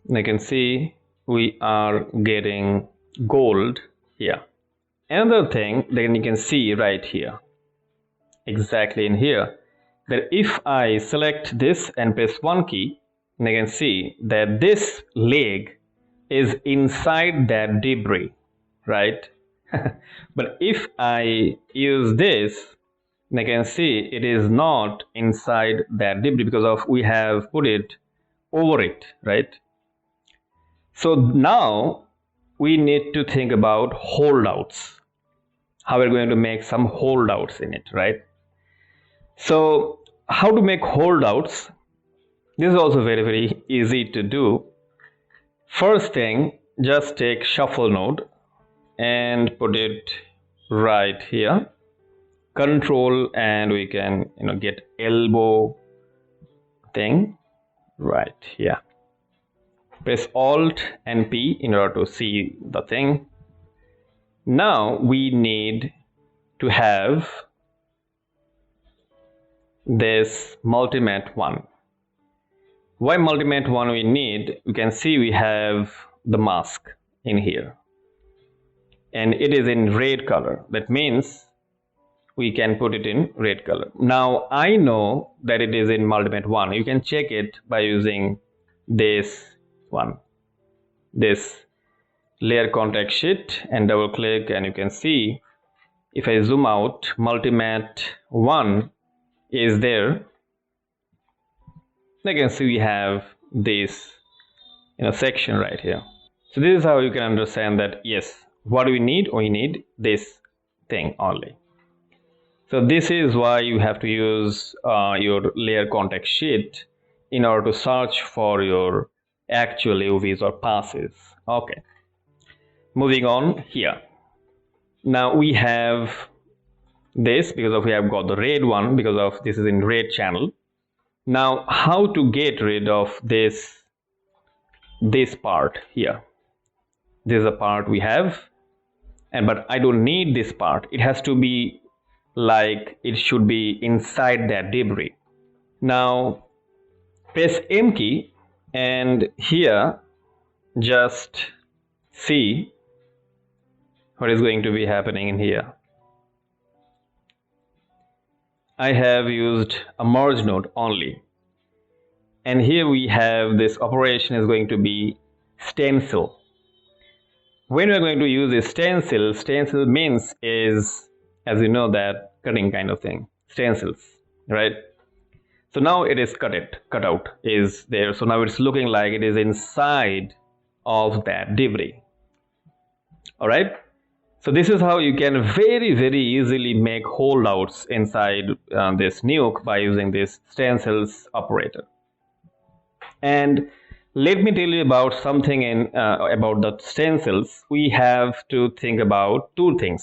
You can see we are getting gold here. Another thing that you can see right here, exactly in here, that if I select this and press one key, you can see that this leg is inside that debris, right? But if I use this, you can see it is not inside that debris because of we have put it over it, right? So now we need to think about holdouts, how we're going to make some holdouts in it, right? So how to make holdouts? This is also very easy to do. First thing, just take shuffle node and put it right here. Control, and we can get elbow thing right here. Press Alt and P in order to see the thing. Now we need to have this multimatte 1. Why multimatte 1 we need? You can see we have the mask in here and it is in red color. That means we can put it in red color. Now I know that it is in multimatte 1. You can check it by using this one, this layer contact sheet, and double click, and you can see if I zoom out, multimatte 1 is there. You can see we have this section right here. So this is how you can understand that yes, what do we need? We need this thing only. So this is why you have to use your layer contact sheet in order to search for your actual UVs or passes. Okay, moving on here. Now we have this because we have got the red one because of this is in red channel. Now how to get rid of this part here? This is a part we have, but I don't need this part. It has to be like it should be inside that debris. Now press M key and here just see what is going to be happening in here. I have used a merge node only, and here we have this operation is going to be stencil. When we are going to use a stencil means is, as you know, that cutting kind of thing, stencils, right? So now it is cut out is there. So now it's looking like it is inside of that debris. All right. So this is how you can very easily make holdouts inside this Nuke by using this stencils operator. And let me tell you about something about the stencils. We have to think about two things.